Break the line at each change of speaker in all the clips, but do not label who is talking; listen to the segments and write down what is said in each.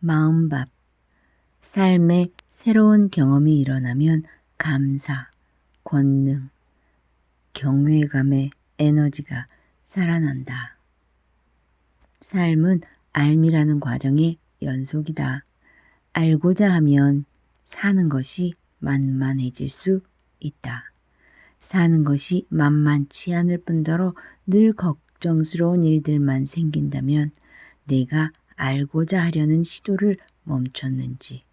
마음밥. 삶에 새로운 경험이 일어나면 감사, 권능, 경외감의 에너지가 살아난다. 삶은 알미라는 과정의 연속이다. 알고자 하면 사는 것이 만만해질 수 있다. 사는 것이 만만치 않을 뿐더러 늘 걱정스러운 일들만 생긴다면 내가 알고자 하려는 시도를 멈췄는지,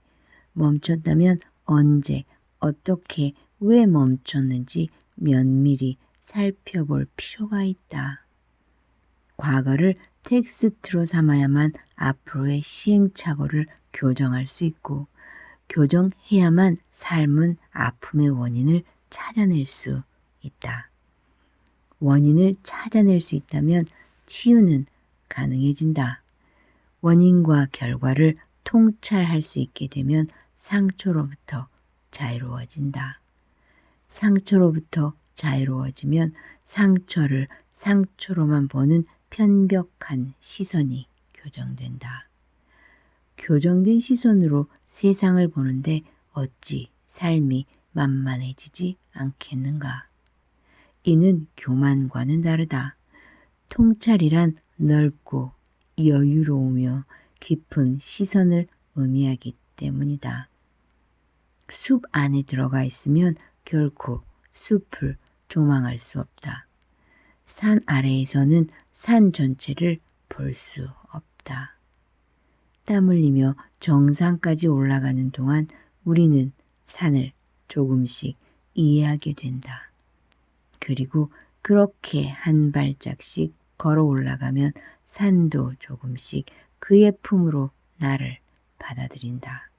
멈췄다면 언제, 어떻게, 왜 멈췄는지 면밀히 살펴볼 필요가 있다. 과거를 텍스트로 삼아야만 앞으로의 시행착오를 교정할 수 있고, 교정해야만 삶은 아픔의 원인을 찾아낼 수 있다. 원인을 찾아낼 수 있다면 치유는 가능해진다. 원인과 결과를 통찰할 수 있게 되면 상처로부터 자유로워진다. 상처로부터 자유로워지면 상처를 상처로만 보는 편벽한 시선이 교정된다. 교정된 시선으로 세상을 보는데 어찌 삶이 만만해지지 않겠는가? 이는 교만과는 다르다. 통찰이란 넓고 여유로우며 깊은 시선을 의미하기 때문이다. 숲 안에 들어가 있으면 결코 숲을 조망할 수 없다. 산 아래에서는 산 전체를 볼 수 없다. 땀 흘리며 정상까지 올라가는 동안 우리는 산을 조금씩 이해하게 된다. 그리고 그렇게 한 발짝씩 걸어 올라가면 산도 조금씩 그의 품으로 나를 받아들인다.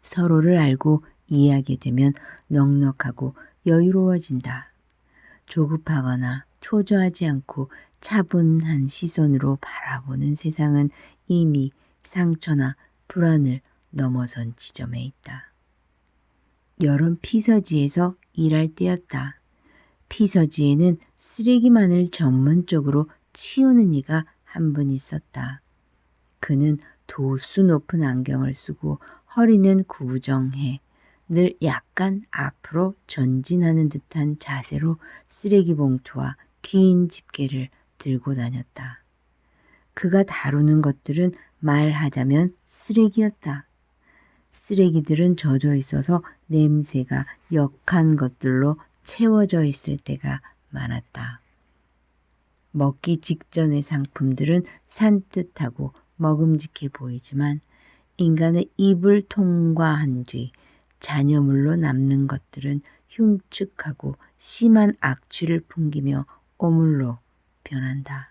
서로를 알고 이해하게 되면 넉넉하고 여유로워진다. 조급하거나 초조하지 않고 차분한 시선으로 바라보는 세상은 이미 상처나 불안을 넘어선 지점에 있다. 여름 피서지에서 일할 때였다. 피서지에는 쓰레기만을 전문적으로 치우는 이가 한 분 있었다. 그는 도수 높은 안경을 쓰고 허리는 구부정해 늘 약간 앞으로 전진하는 듯한 자세로 쓰레기 봉투와 긴 집게를 들고 다녔다. 그가 다루는 것들은 말하자면 쓰레기였다. 쓰레기들은 젖어 있어서 냄새가 역한 것들로 채워져 있을 때가 많았다. 먹기 직전의 상품들은 산뜻하고 먹음직해 보이지만 인간의 입을 통과한 뒤 잔여물로 남는 것들은 흉측하고 심한 악취를 풍기며 오물로 변한다.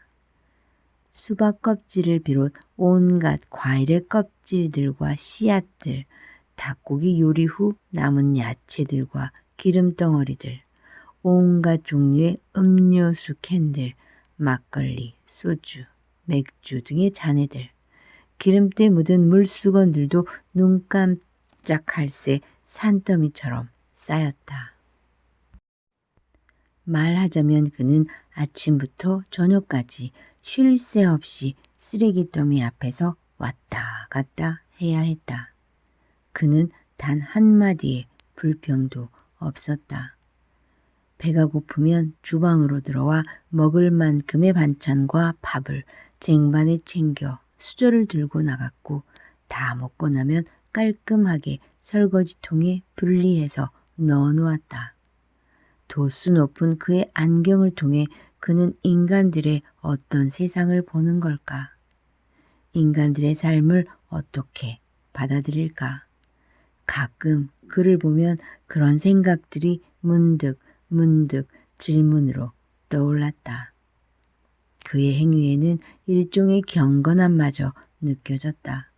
수박 껍질을 비롯 온갖 과일의 껍질들과 씨앗들, 닭고기 요리 후 남은 야채들과 기름덩어리들, 온갖 종류의 음료수 캔들, 막걸리, 소주, 맥주 등의 잔해들, 기름때 묻은 물수건들도 눈 깜짝할 새 산더미처럼 쌓였다. 말하자면 그는 아침부터 저녁까지 쉴 새 없이 쓰레기 더미 앞에서 왔다 갔다 해야 했다. 그는 단 한마디의 불평도 없었다. 배가 고프면 주방으로 들어와 먹을 만큼의 반찬과 밥을 쟁반에 챙겨 수저를 들고 나갔고 다 먹고 나면 깔끔하게 설거지통에 분리해서 넣어놓았다. 도수 높은 그의 안경을 통해 그는 인간들의 어떤 세상을 보는 걸까? 인간들의 삶을 어떻게 받아들일까? 가끔 그를 보면 그런 생각들이 문득 질문으로 떠올랐다. 그의 행위에는 일종의 경건함마저 느껴졌다.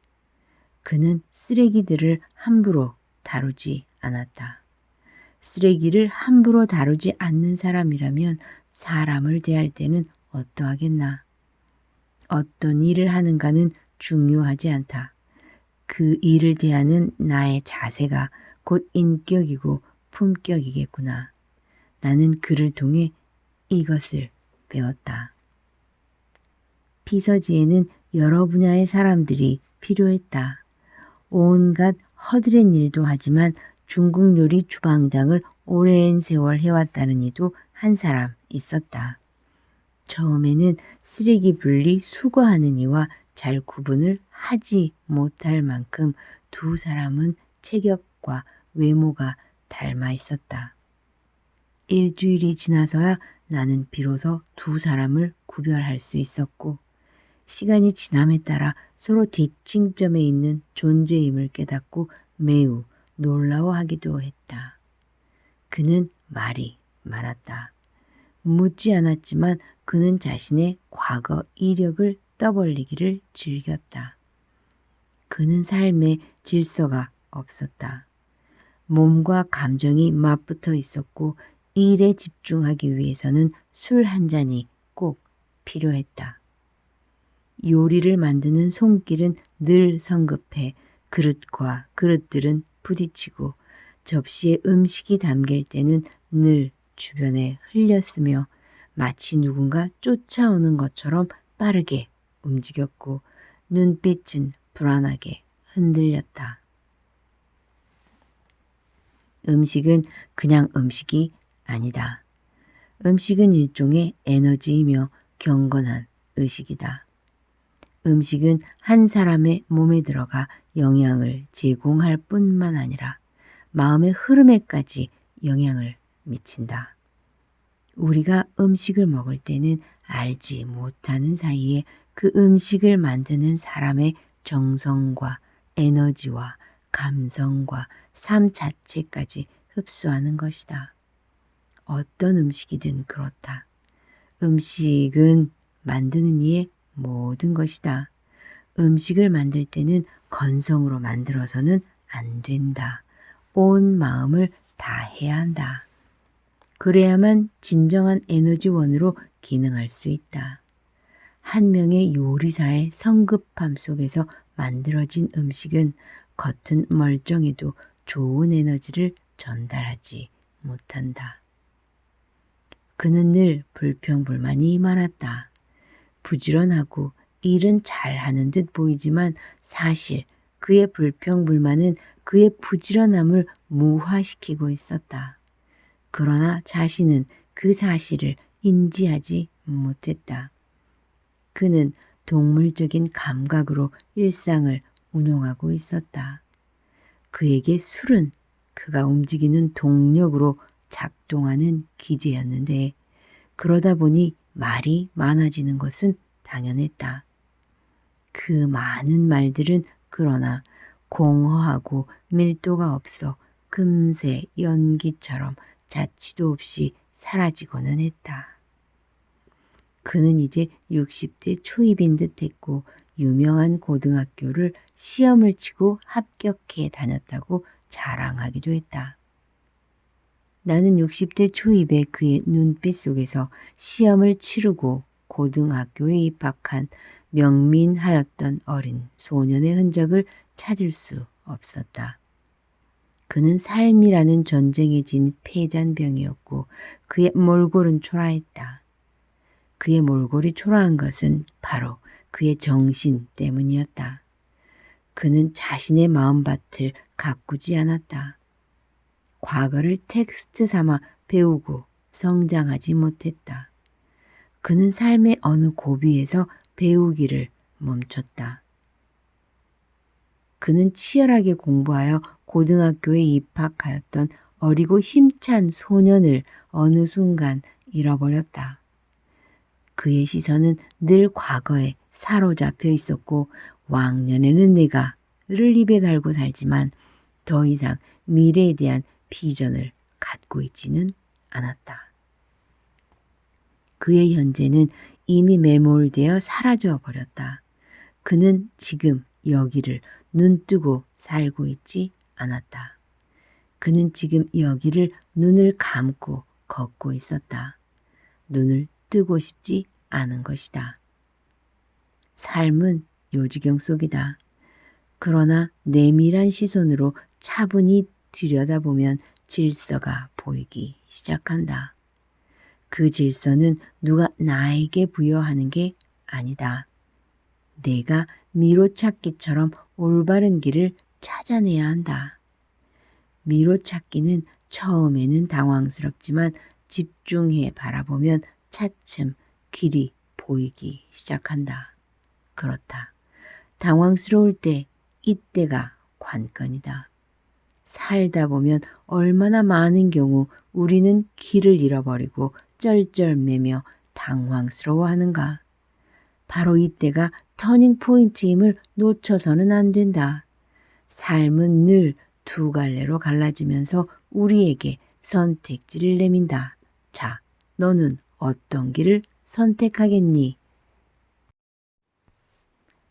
그는 쓰레기들을 함부로 다루지 않았다. 쓰레기를 함부로 다루지 않는 사람이라면 사람을 대할 때는 어떠하겠나? 어떤 일을 하는가는 중요하지 않다. 그 일을 대하는 나의 자세가 곧 인격이고 품격이겠구나. 나는 그를 통해 이것을 배웠다. 피서지에는 여러 분야의 사람들이 필요했다. 온갖 허드렛 일도 하지만 중국 요리 주방장을 오랜 세월 해왔다는 이도 한 사람 있었다. 처음에는 쓰레기 분리 수거하는 이와 잘 구분을 하지 못할 만큼 두 사람은 체격과 외모가 닮아 있었다. 일주일이 지나서야 나는 비로소 두 사람을 구별할 수 있었고 시간이 지남에 따라 서로 대칭점에 있는 존재임을 깨닫고 매우 놀라워하기도 했다. 그는 말이 많았다. 묻지 않았지만 그는 자신의 과거 이력을 떠벌리기를 즐겼다. 그는 삶에 질서가 없었다. 몸과 감정이 맞붙어 있었고 일에 집중하기 위해서는 술 한 잔이 꼭 필요했다. 요리를 만드는 손길은 늘 성급해 그릇과 그릇들은 부딪히고 접시에 음식이 담길 때는 늘 주변에 흘렸으며 마치 누군가 쫓아오는 것처럼 빠르게 움직였고 눈빛은 불안하게 흔들렸다. 음식은 그냥 음식이 아니다. 음식은 일종의 에너지이며 경건한 의식이다. 음식은 한 사람의 몸에 들어가 영향을 제공할 뿐만 아니라 마음의 흐름에까지 영향을 미친다. 우리가 음식을 먹을 때는 알지 못하는 사이에 그 음식을 만드는 사람의 정성과 에너지와 감성과 삶 자체까지 흡수하는 것이다. 어떤 음식이든 그렇다. 음식은 만드는 이의 모든 것이다. 음식을 만들 때는 건성으로 만들어서는 안 된다. 온 마음을 다해야 한다. 그래야만 진정한 에너지원으로 기능할 수 있다. 한 명의 요리사의 성급함 속에서 만들어진 음식은 겉은 멀쩡해도 좋은 에너지를 전달하지 못한다. 그는 늘 불평불만이 많았다. 부지런하고 일은 잘하는 듯 보이지만 사실 그의 불평불만은 그의 부지런함을 무화시키고 있었다. 그러나 자신은 그 사실을 인지하지 못했다. 그는 동물적인 감각으로 일상을 운용하고 있었다. 그에게 술은 그가 움직이는 동력으로 작동하는 기제였는데 그러다 보니 말이 많아지는 것은 당연했다. 그 많은 말들은 그러나 공허하고 밀도가 없어 금세 연기처럼 자취도 없이 사라지고는 했다. 그는 이제 60대 초입인 듯 했고 유명한 고등학교를 시험을 치고 합격해 다녔다고 자랑하기도 했다. 나는 60대 초입의 그의 눈빛 속에서 시험을 치르고 고등학교에 입학한 명민하였던 어린 소년의 흔적을 찾을 수 없었다. 그는 삶이라는 전쟁에 진 패잔병이었고 그의 몰골은 초라했다. 그의 몰골이 초라한 것은 바로 그의 정신 때문이었다. 그는 자신의 마음밭을 가꾸지 않았다. 과거를 텍스트 삼아 배우고 성장하지 못했다. 그는 삶의 어느 고비에서 배우기를 멈췄다. 그는 치열하게 공부하여 고등학교에 입학하였던 어리고 힘찬 소년을 어느 순간 잃어버렸다. 그의 시선은 늘 과거에 사로잡혀 있었고 왕년에는 내가를 입에 달고 살지만 더 이상 미래에 대한 비전을 갖고 있지는 않았다. 그의 현재는 이미 매몰되어 사라져 버렸다. 그는 지금 여기를 눈뜨고 살고 있지 않았다. 그는 지금 여기를 눈을 감고 걷고 있었다. 눈을 뜨고 싶지 않은 것이다. 삶은 요지경 속이다. 그러나 내밀한 시선으로 차분히 들여다보면 질서가 보이기 시작한다. 그 질서는 누가 나에게 부여하는 게 아니다. 내가 미로찾기처럼 올바른 길을 찾아내야 한다. 미로찾기는 처음에는 당황스럽지만 집중해 바라보면 차츰 길이 보이기 시작한다. 그렇다. 당황스러울 때 이때가 관건이다. 살다 보면 얼마나 많은 경우 우리는 길을 잃어버리고 쩔쩔매며 당황스러워하는가. 바로 이때가 터닝 포인트임을 놓쳐서는 안 된다. 삶은 늘 두 갈래로 갈라지면서 우리에게 선택지를 내민다. 자, 너는 어떤 길을 선택하겠니?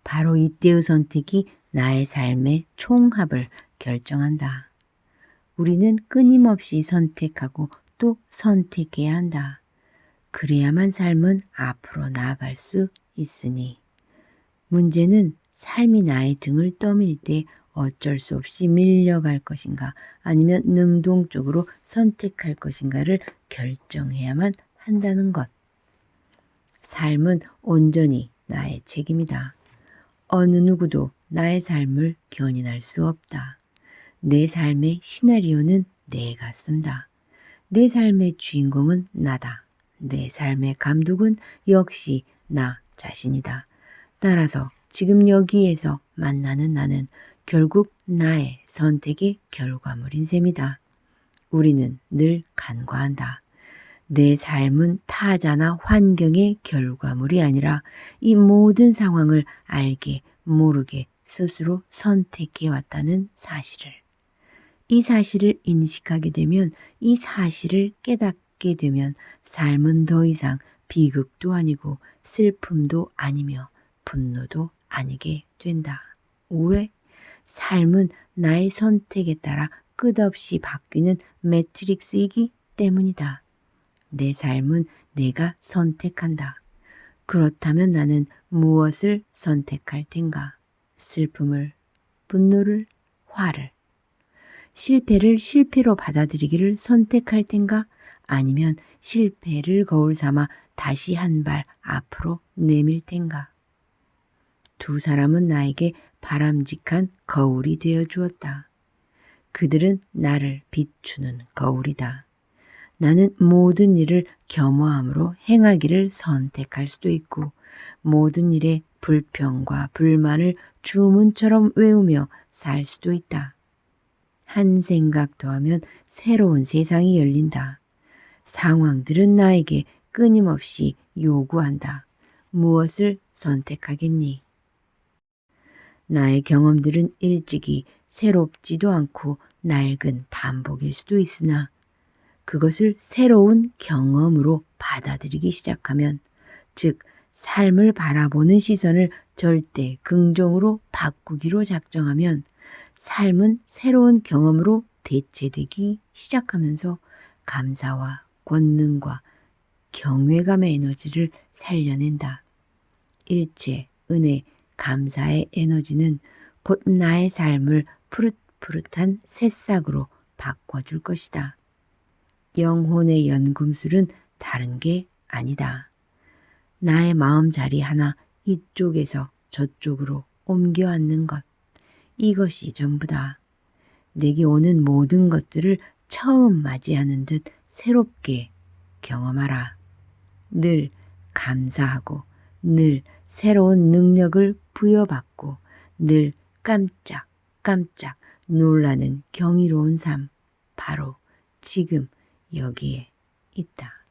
바로 이때의 선택이 나의 삶의 총합을 결정한다. 우리는 끊임없이 선택하고 또 선택해야 한다. 그래야만 삶은 앞으로 나아갈 수 있으니. 문제는 삶이 나의 등을 떠밀 때 어쩔 수 없이 밀려갈 것인가 아니면 능동적으로 선택할 것인가를 결정해야만 한다는 것. 삶은 온전히 나의 책임이다. 어느 누구도 나의 삶을 견인할 수 없다. 내 삶의 시나리오는 내가 쓴다. 내 삶의 주인공은 나다. 내 삶의 감독은 역시 나 자신이다. 따라서 지금 여기에서 만나는 나는 결국 나의 선택의 결과물인 셈이다. 우리는 늘 간과한다. 내 삶은 타자나 환경의 결과물이 아니라 이 모든 상황을 알게 모르게 스스로 선택해 왔다는 사실을. 이 사실을 인식하게 되면, 이 사실을 깨닫게 되면 삶은 더 이상 비극도 아니고 슬픔도 아니며 분노도 아니게 된다. 왜? 삶은 나의 선택에 따라 끝없이 바뀌는 매트릭스이기 때문이다. 내 삶은 내가 선택한다. 그렇다면 나는 무엇을 선택할 텐가? 슬픔을, 분노를, 화를. 실패를 실패로 받아들이기를 선택할 텐가? 아니면 실패를 거울 삼아 다시 한 발 앞으로 내밀 텐가? 두 사람은 나에게 바람직한 거울이 되어 주었다. 그들은 나를 비추는 거울이다. 나는 모든 일을 겸허함으로 행하기를 선택할 수도 있고 모든 일에 불평과 불만을 주문처럼 외우며 살 수도 있다. 한 생각 더 하면 새로운 세상이 열린다. 상황들은 나에게 끊임없이 요구한다. 무엇을 선택하겠니? 나의 경험들은 일찍이 새롭지도 않고 낡은 반복일 수도 있으나 그것을 새로운 경험으로 받아들이기 시작하면, 즉 삶을 바라보는 시선을 절대 긍정으로 바꾸기로 작정하면 삶은 새로운 경험으로 대체되기 시작하면서 감사와 권능과 경외감의 에너지를 살려낸다. 일체, 은혜, 감사의 에너지는 곧 나의 삶을 푸릇푸릇한 새싹으로 바꿔줄 것이다. 영혼의 연금술은 다른 게 아니다. 나의 마음 자리 하나 이쪽에서 저쪽으로 옮겨 앉는 것. 이것이 전부다. 내게 오는 모든 것들을 처음 맞이하는 듯 새롭게 경험하라. 늘 감사하고 늘 새로운 능력을 부여받고 늘 깜짝깜짝 놀라는 경이로운 삶, 바로 지금 여기에 있다.